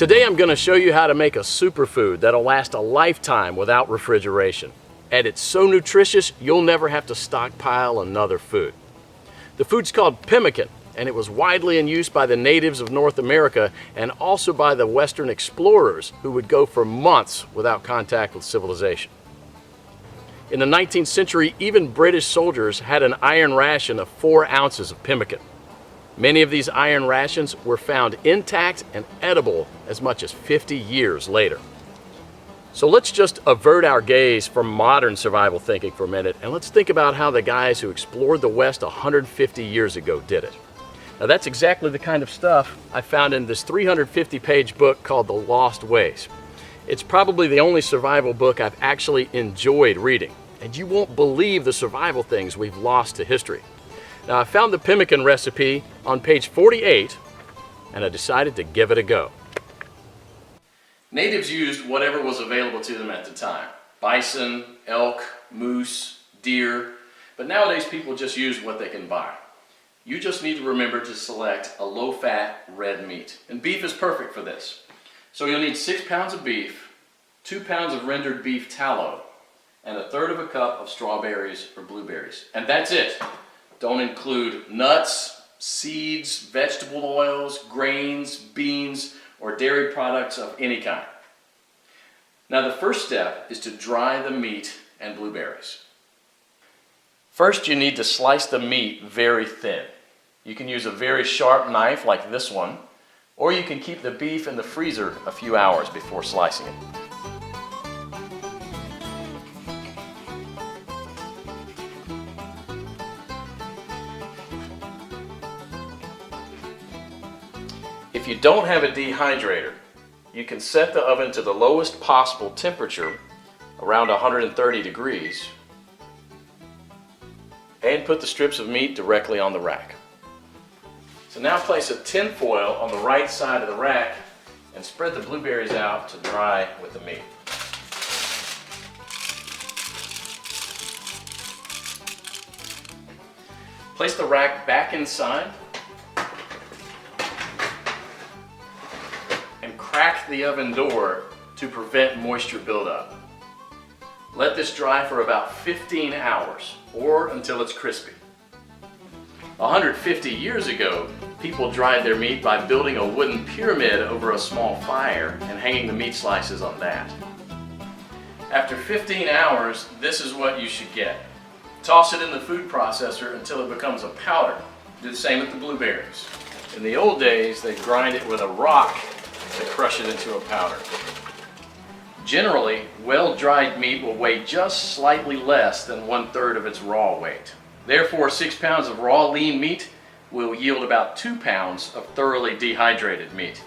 Today I'm going to show you how to make a superfood that'll last a lifetime without refrigeration. And it's so nutritious you'll never have to stockpile another food. The food's called pemmican, and it was widely in use by the natives of North America and also by the Western explorers who would go for months without contact with civilization. In the 19th century, even British soldiers had an iron ration of 4 ounces of pemmican. Many of these iron rations were found intact and edible as much as 50 years later. So let's just avert our gaze from modern survival thinking for a minute, and let's think about how the guys who explored the West 150 years ago did it. Now that's exactly the kind of stuff I found in this 350-page book called The Lost Ways. It's probably the only survival book I've actually enjoyed reading, and you won't believe the survival things we've lost to history. Now I found the pemmican recipe on page 48, and I decided to give it a go. Natives used whatever was available to them at the time. Bison, elk, moose, deer, but nowadays people just use what they can buy. You just need to remember to select a low-fat red meat, and beef is perfect for this. So you'll need 6 pounds of beef, 2 pounds of rendered beef tallow, and 1/3 cup of strawberries or blueberries. And that's it. Don't include nuts, seeds, vegetable oils, grains, beans, or dairy products of any kind. Now the first step is to dry the meat and blueberries. First you need to slice the meat very thin. You can use a very sharp knife like this one, or you can keep the beef in the freezer a few hours before slicing it. If you don't have a dehydrator, you can set the oven to the lowest possible temperature, around 130 degrees, and put the strips of meat directly on the rack. So now place a tin foil on the right side of the rack and spread the blueberries out to dry with the meat. Place the rack back inside and crack the oven door to prevent moisture buildup. Let this dry for about 15 hours or until it's crispy. 150 years ago, people dried their meat by building a wooden pyramid over a small fire and hanging the meat slices on that. After 15 hours, this is what you should get. Toss it in the food processor until it becomes a powder. Do the same with the blueberries. In the old days, they grind it with a rock to crush it into a powder. Generally, well-dried meat will weigh just slightly less than 1/3 of its raw weight. Therefore, 6 pounds of raw lean meat will yield about 2 pounds of thoroughly dehydrated meat.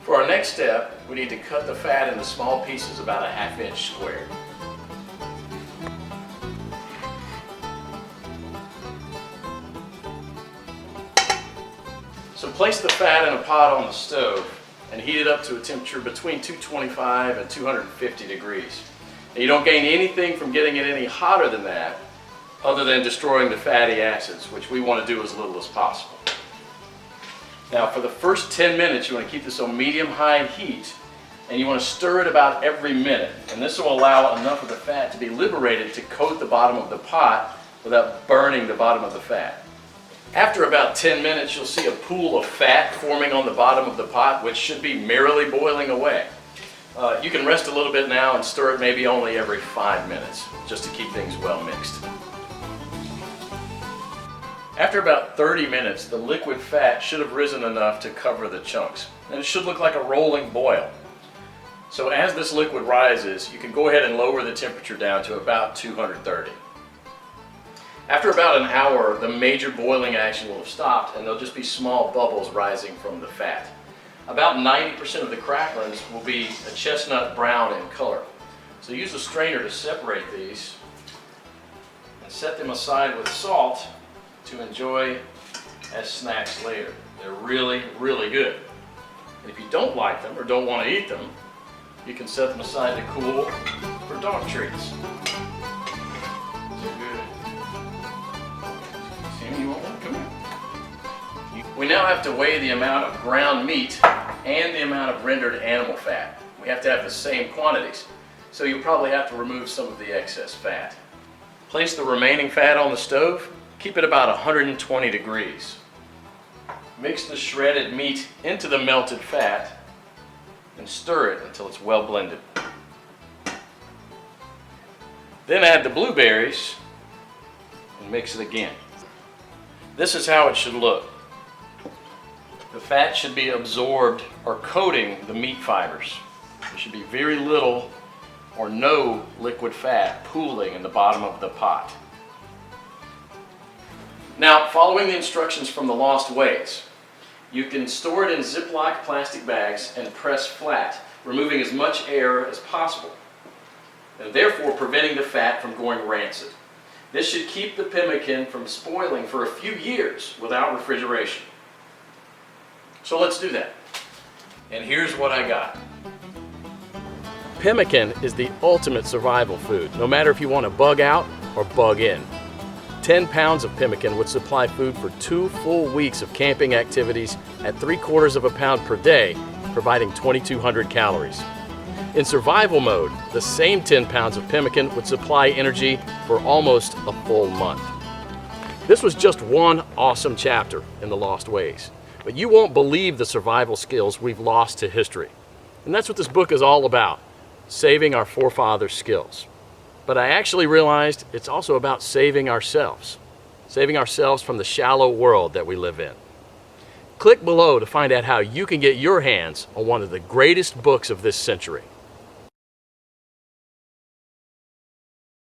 For our next step, we need to cut the fat into small pieces about a 1/2 inch square. So place the fat in a pot on the stove and heat it up to a temperature between 225 and 250 degrees. Now, you don't gain anything from getting it any hotter than that other than destroying the fatty acids, which we want to do as little as possible. Now for the first 10 minutes you want to keep this on medium-high heat, and you want to stir it about every minute, and this will allow enough of the fat to be liberated to coat the bottom of the pot without burning the bottom of the fat. After about 10 minutes you'll see a pool of fat forming on the bottom of the pot, which should be merrily boiling away. You can rest a little bit now and stir it maybe only every 5 minutes, just to keep things well mixed. After about 30 minutes, the liquid fat should have risen enough to cover the chunks, and it should look like a rolling boil. So as this liquid rises, you can go ahead and lower the temperature down to about 230. After about an hour, the major boiling action will have stopped, and there'll just be small bubbles rising from the fat. About 90% of the cracklings will be a chestnut brown in color. So use a strainer to separate these and set them aside with salt to enjoy as snacks later. They're really, really good. And if you don't like them or don't want to eat them, you can set them aside to cool for dog treats. They're good. Sammy, you want one? Come here. We now have to weigh the amount of ground meat and the amount of rendered animal fat. We have to have the same quantities, so you'll probably have to remove some of the excess fat. Place the remaining fat on the stove. Keep it about 120 degrees. Mix the shredded meat into the melted fat and stir it until it's well blended. Then add the blueberries and mix it again. This is how it should look. The fat should be absorbed or coating the meat fibers. There should be very little or no liquid fat pooling in the bottom of the pot. Now, following the instructions from the Lost Ways, you can store it in Ziploc plastic bags and press flat, removing as much air as possible, and therefore preventing the fat from going rancid. This should keep the pemmican from spoiling for a few years without refrigeration. So let's do that. And here's what I got. Pemmican is the ultimate survival food, no matter if you want to bug out or bug in. 10 pounds of pemmican would supply food for 2 full weeks of camping activities at 3/4 of a pound per day, providing 2,200 calories. In survival mode, the same 10 pounds of pemmican would supply energy for almost a full month. This was just one awesome chapter in the Lost Ways, but you won't believe the survival skills we've lost to history. And that's what this book is all about, saving our forefathers' skills. But I actually realized it's also about saving ourselves from the shallow world that we live in. Click below to find out how you can get your hands on one of the greatest books of this century.